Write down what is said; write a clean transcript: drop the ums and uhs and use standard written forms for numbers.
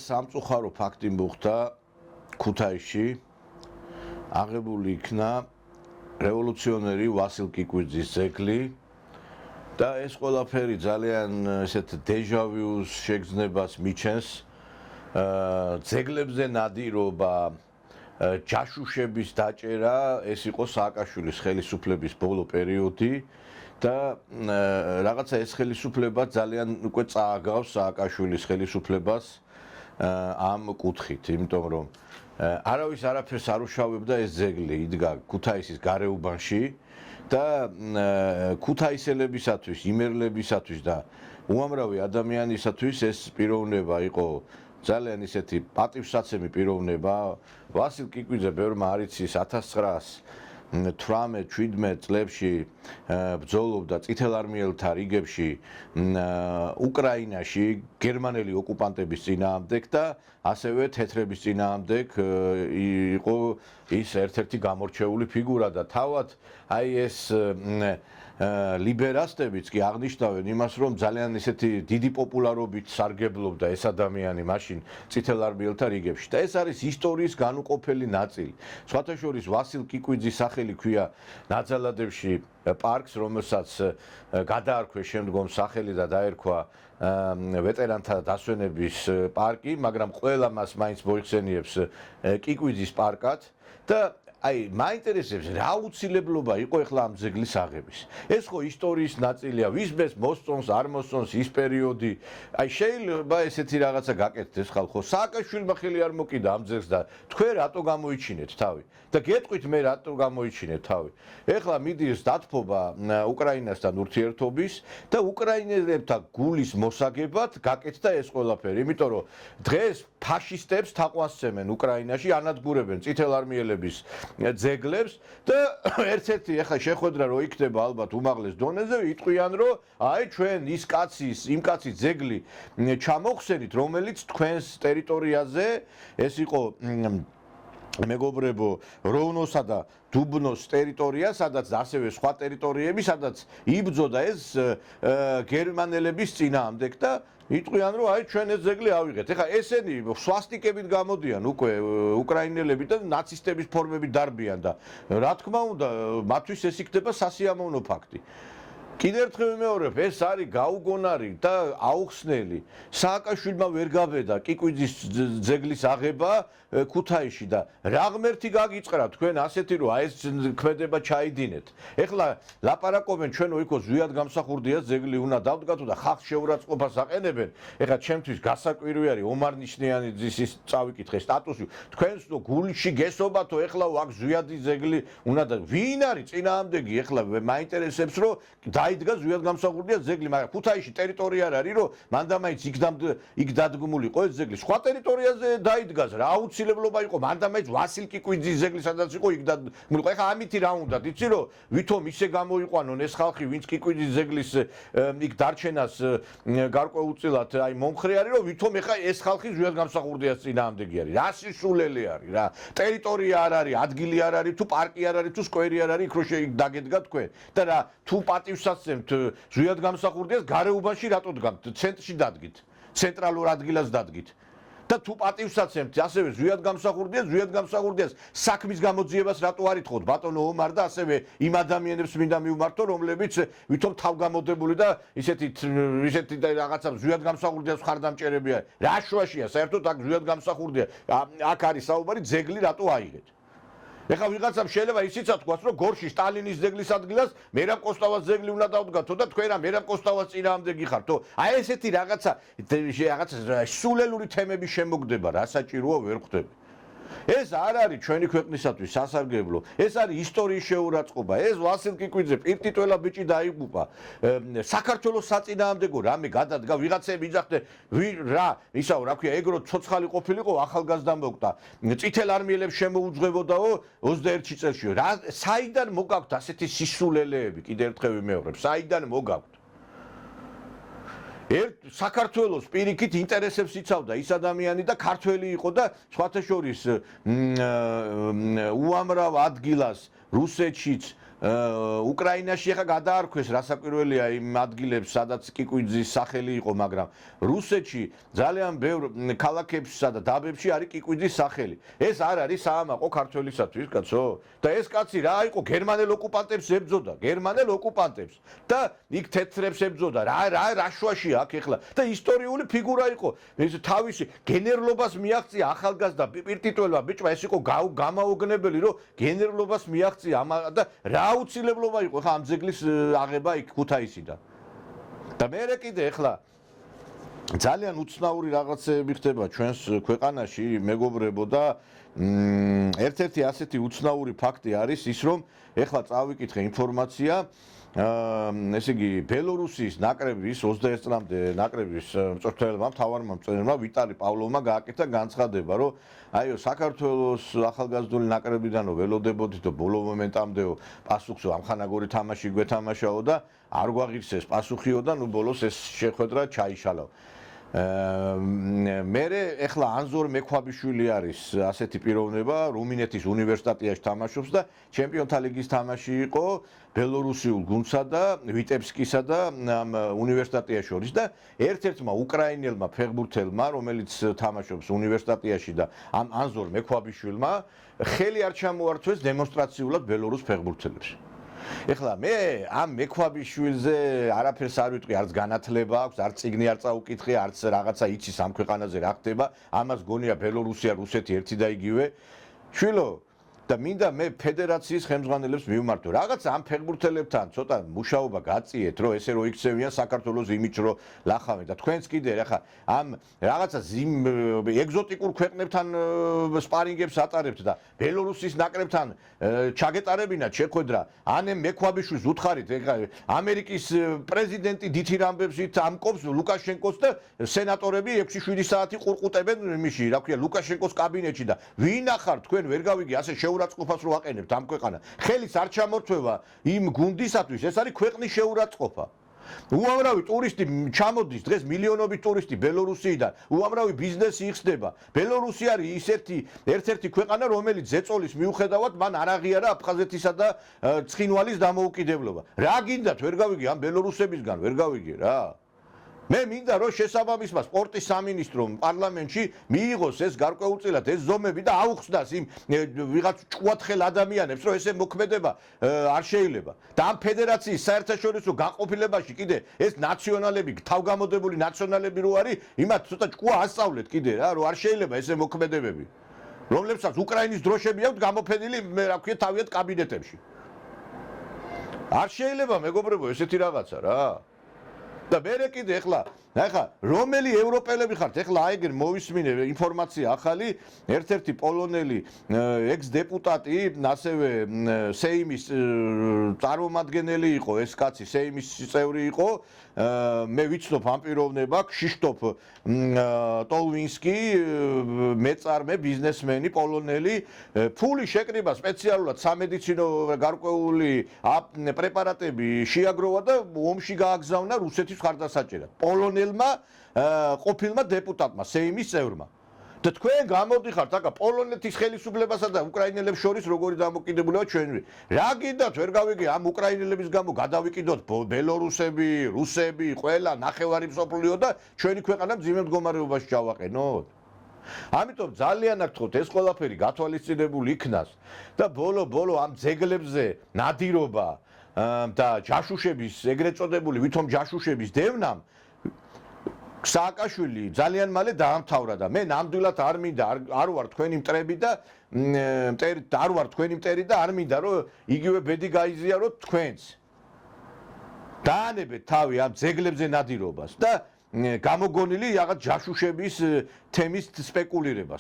სამწუხარო ფაქტი მოხდა ქუთაისში აღებული იქნა რევოლუციონერი ვასილ კიკვიძის ძეგლი და ეს ყველაფერი ძალიან ესეთ დეჟავიუს შეგრძნებას მიჩენს ძეგლებზე ნადირობა ჯაშუშების დაჭერა ეს იყო სააკაშვილის ხელისუფლების ბოლო პერიოდი და რაღაცა ეს ხელისუფლება ძალიან უკვე წააგავს სააკაშვილის ხელისუფლებას ამ კუთხით, იმიტომ რომ არავის არაფერს არ უშავებდა ეს ძეგლი იდგა ქუთაისის გარეუბანში და ქუთაისელებისათვის, იმერლებისათვის და უამრავი ადამიანისათვის ეს პიროვნება იყო ძალიან ისეთი პატივსაცემი პიროვნება. ვასილ კიკვიძე ბევრმა არ იცის 1918-17 წლებში ბრძოლობდა წითელარმიელთა რიგებში უკრაინაში გერმანელი ოკუპანტების წინააღმდეგ და ასევე თეთრების წინააღმდეგ იყო ის ერთ-ერთი გამორჩეული ფიგურა და თავად აი ეს ლიბერასტებიც კი აღნიშნავენ იმას, რომ ძალიან ისეთი დიდი პოპულარობით სარგებლობდა ეს ადამიანი მაშინ წითელარმიელთა რიგებში და ეს არის ისტორიის განუყოფელი ნაწილი. სხვათა შორის ვასილ კიკვიძის სახელი ქვია ნაძალადევში პარკს, რომელსაც გადაარქვეს შემდგომ სახელი და დაერქვა ვეტერანთა დასვენების პარკი, მაგრამ ყველა მას მაინც მოიხსენიებს კიკვიძის პარკად და აი მაინტერესებს რა აუცილებლობა იყო ახლა ამ ძეგლის აღების. ეს ხო ისტორიის ნაწილია, ვისბეს მოსწონს, არ მოსწონს ის პერიოდი. აი შეიძლება ესეთი რაღაცა გაკეთდეს ხალხო. სააკაშვილმა ხელი არ მოკიდა ამ ძეგლს და თქვენ რატო გამოიჩინეთ თავი? და გეტყვით მე რატო გამოიჩინეთ თავი? ეხლა მიდის დათბობა უკრაინასთან ურთიერთობის და უკრაინელებთა გულის მოსაგებად გაკეთდა ეს ყველაფერი, იმიტომ რომ დღეს ფაშისტებს თაყვანსცემენ უკრაინაში, ანადგურებენ წითელარმიელების ძეგლებს და ერთ-ერთი ახლა შეხვედრა რო იქნება ალბათ უმაღლეს დონეზე იტყვიან რომ აი ჩვენ ის კაცის იმ კაცის ძეგლი ჩამოხსენით რომელიც თქვენს ტერიტორიაზე ეს იყო მეგობრებო როვნოსა და დუბნოს ტერიტორია სადაც ასევე სხვა ტერიტორიები სადაც იბრძოდა ეს გერმანელების წინააღმდეგ და იტყვიან რომ აი ჩვენ ეს ძეგლი ავიღეთ. ეხლა ესენი სვასტიკებით გამოდიან უკვე უკრაინელები და ნაცისტების ფორმებით დარბიან და რა თქმა უნდა მათთვის ეს იქნება სასიამოვნო ფაქტი. კიდევ ერთხელ ვიმეორებ, ეს არის გაუგონარი და აუხსნელი. სააკაშვილმა ვერ გაბედა კიკვიძის ძეგლის აღება ქუთაისში და რა ღმერთი გაგიწყრა თქვენ ასეთი რომ აი ეს ქმედება ჩაიდინეთ. ეხლა ლაპარაკობენ ჩვენო იქო ზვიად გამსახურდია ძეგლი უნდა დავდგათო და ხალხს შეურაცხყოფას აყენებენ. ეხლა ჩემთვის გასაკვირი არის ომარ ნიშნიანი ის წავიკითხე სტატუსი. თქვენს გულში გესობათო ეხლა აქ ზვიადი ძეგლი უნდა და ვინ არის წინააღმდეგი ეხლა მაინტერესებს რომ დაიდგა ზვიად გამსახურდია ძეგლი, მაგრამ ქუთაისში ტერიტორია არ არის რომ მანდამაიც იქ დადგმულიყო ეს ძეგლი. სხვა ტერიტორიაზე დაიდგას რა აუცილებლობა იყო მანდამაიც ვასილ კიკვიძის ძეგლი სადაც იყო იქ დადგმულიყო. ეხლა ამითი რა უნდა იცი რომ ვითომ ისე გამოიყვანონ ეს ხალხი ვინც კიკვიძის ძეგლის იქ დარჩენას გარკვეულწილად აი მომხრე არის რომ ვითომ ეხლა ეს ხალხი ზვიად გამსახურდიას წინააღმდეგი არის. რა სისულელი არის რა. ტერიტორია არ არის, ადგილი არ არის, თუ პარკი არ არის, თუ სკვერი არ არის, იქ რო დაგედგა თქვენ და რა თუ პატივსაცემთ ზვიად გამსახურდიას გარეუბანში რატო დგამთ? ცენტრში დადგით. ცენტრალურ ადგილას დადგით. და თუ პატივსაცემთ ასევე ზვიად გამსახურდიას საქმის გამოძიებას რატო არ ითხოვთ ბატონო ომარ და ასევე იმ ადამიანებს მინდა მივმართო რომლებიც ვითომ თავგამოდებული და ისეთი რაღაცა ზვიად გამსახურდიას ხარდამჭერები არის. რა შუაშია საერთოდ აქ ზვიად გამსახურდია აქ არის საუბარი ძეგლი რატო აიღეთ? ეხლა ვიღაცამ შეიძლება ისიც თქვას რომ გორში სტალინის ძეგლის ადგილას მერაბ კოსტავას ძეგლი უნდა დავდგათო და თქვენ რა მერაბ კოსტავას წინააღმდეგი ხართო. აი ესეთი რაღაცა სულელური თემები შემოგდება, რა საჭიროა ვერ ხვდები. ეს არ არის ჩვენი ქვეყნისათვის სასარგებლო. ეს არის ისტორიის შეურაცხყოფა. ეს ვასილ კიკვიძე პირტიტველა ბიჭი დაიღუპა. საქართველოს საწინააღმდეგო რამე გადადგა ვიღაცები იძახდნენ რა ისაო რა ქვია ეგრო ცოცხალი ყოფილიყო ახალგაზრდა მოკტა. წითელარმიელებს შემოუძღვებოდაო 21 წელში. რა საიდან მოგაქვთ ასეთი სისულელეები კიდევ ერთხელ ვიმეორებ. საიდან მოგაქვთ? საქართველოს პირიქით ინტერესებს იცავდა ის ადამიანი და ქართველი იყო და სხვათა შორის უამრავ ადგილას რუსეთშიც უკრაინაში ახლა გადაარქვეს რასაკვირველია იმ ადგილებს, სადაც კიკვიძის სახელი იყო, მაგრამ რუსეთში ძალიან ბევრ ქალაქებსა და დაბებში არის კიკვიძის სახელი. ეს არ არის საამაყო ქართველისათვის, კაცო? და ეს კაცი რა იყო, გერმანელ ოკუპანტებს ებრძოდა, გერმანელ ოკუპანტებს და იქ თეთრებს ებრძოდა. რა შუაშია აქ ახლა? და ისტორიული ფიგურა იყო. ეს თავისი გენერლობას მიაღწია ახალგაზრდა პირტიტველმა ბიჭმა, ეს იყო გამაოგნებელი, რომ გენერლობას მიაღწია და რა აუცილებლობა იყო ხა ამ ძეგლის აღება იქ ქუთაისიდან. და მე კიდე ახლა ძალიან უცნაური რაღაცები ხდება ჩვენს ქვეყანაში, მეგობრებო და ერთ-ერთი ასეთი უცნაური ფაქტი არის ის, რომ ახლა წავიკითხე ინფორმაცია, ესე იგი ბელორუსიის ნაკრების 21 წლამდე ნაკრების მწვრთნელმა მთავარმა მწვრთნელმა ვიტალი პავლოვმა გააკეთა განცხადება, რომ აიო საქართველოს ახალგაზრდული ნაკრებიდანო ველოდებოდითო ბოლო მომენტამდეო პასუხსო ამხანაგური თამაში გვეთამაშაო და არ გვაღირსეს პასუხიო და ნუ ბოლოს ეს შეხვედრა ჩაიშალა. მე ეხლა ანზორ მექვაბიშვილი არის ასეთი პიროვნება, რუმინეთის უნივერსიტეტიაში თამაშობს და ჩემპიონთა ლიგის თამაში იყო ბელორუსიულ გუნდსა და ვიტებსკისა და უნივერსიტეტიაში შორის და ერთ-ერთმა უკრაინელმა ფეხბურთელმა, რომელიც თამაშობს უნივერსიტეტაში და ამ ანზორ მექვაბიშვილმა ხელი არ ჩამოართვეს დემონსტრაციულად ბელორუს ფეხბურთელებს. ეხლა მე ამ მექვაბიშვილზე არაფერს არ ვიტყვი, არც განათლება აქვს, არც წიგნი არ წაუკითხე, არც რაღაცა იცის ამ ქვეყანაზე რა ხდება, ამას გონია ბელორუსია, რუსეთი ერთი და იგივე. შვილო და მინდა მე ფედერაციის ხელმძღვანელებს მივმართო. რაღაც ამ ფეხბურთელებთან ცოტა მუშაობა გაწიეთ, რომ ესე რო იქცევიან საქართველოს იმიჯს რო ლახავენ და თქვენც კიდე ახლა ამ რაღაცა ეგზოტიკურ ქვეყნებთან სპარინგებს ატარებთ და ბელორუსის ნაკრებთან ჩაგეტარებინათ შეხვედრა. ანემ მექვაბიშვილს უთხარით, ეხლა ამერიკის პრეზიდენტი დითირ ამბებსით ამკობს ლუკაშენკოს და სენატორები 6-7 საათი ყურყუტებენ იმიში, რა ქვია, ლუკაშენკოს კაბინეტში და ვინ ახარ თქვენ ვერ გავიგე ასე შეურაცხყოფას რო აყენებთ ამ ქვეყანა. ხელის არ ჩამორთვევა იმ გუნდისათვის, ეს არის ქვეყნის შეურაცხყოფა. უამრავი ტურისტი ჩამოდის დღეს მილიონობით ტურისტი ბელორუსიიდან, უამრავი ბიზნესი იხსნება. ბელორუსი არის ერთ-ერთი ქვეყანა, რომელიც ზეწოლის მიუხედავად მან არ აღიარა აფხაზეთისა და ცხინვალის დამოუკიდებლობა. რა გინდათ ვერ გავიგე ამ ბელორუსებისგან, ვერ გავიგე რა. მე მინდა რომ შესაბამისმა სპორტის სამინისტრომ პარლამენტში მიიღოს ეს გარკვეულწილად ეს ზომები და აუხსნას იმ ვიღაც ჭუათხელ ადამიანებს, რომ ესე მოქმედება არ შეიძლება. და ამ ფედერაციის საერთაშორისო განყოფილებაში კიდე ეს ნაციონალები, თავგამოდებული ნაციონალები რო არის, იმათ ცოტა ჭკუა ასწავლეთ კიდე რა, რომ არ შეიძლება ესე მოქმედებები. რომლებსაც უკრაინის დროშები აქვთ გამოფენილი, რა ქვია, თავიანთ კაბინეტებში. არ შეიძლება მეგობრებო ესეთი რაღაცა რა. და მე კიდე ეხლა რომელი ევროპელები ხართ, ეხლა აიგერ მოვისმინე ინფორმაცია ახალი, ერთ-ერთი პოლონელი ექს-დეპუტატი, ასევე სეიმის წარმომადგენელი იყო ეს კაცი, სეიმის წევრი იყო, მე ვიცნობ ამ პიროვნება, ქშიშტოფ ტოლვინსკი, მეწარმე ბიზნესმენი პოლონელი, ფული შეკრიბა სპეციალურად სამედიცინო გარკვეული პრეპარატები შეაგროვა და ომში გააგზავნა რუსეთის მხარდასაჭერად. პოლონელმა ყოფილმა დეპუტატმა, სეიმის წევრმა. და თქვენ გამოდიხართ აკა პოლონეთის ხელისუფლებასა და უკრაინელებს შორის როგორი დამოკიდებულება ჩვენი. რა გინდათ ვერ გავიგე ამ უკრაინელების გამო გადავიკიდოთ ბელორუსები, რუსები, ყველა ნახევარი მსოფლიო და ჩვენი ქვეყანა მძიმე მდგომარეობაში ჩავაყენოთ. ამიტომ ძალიან აქ თქოთ ეს ყველაფერი გათვალისწინებული იქნას და ბოლო ამ ძეგლებზე ნადირობა და ჯაშუშების, ეგრეთ წოდებული ვითომ ჯაშუშების დევნამ სააკაშვილი ძალიან მალე დაამთავრა და მე ნამდვილად არ მინდა არ ვარ თქვენი მტრები და არ ვარ თქვენი მტერი და არ მინდა რომ იგივე ბედი გაიზიაროთ თქვენს. დაანებეთ თავი ამ ძეგლებზე ნადირობას და გამოგონილი რაღაც ჯაშუშების თემის სპეკულირებას.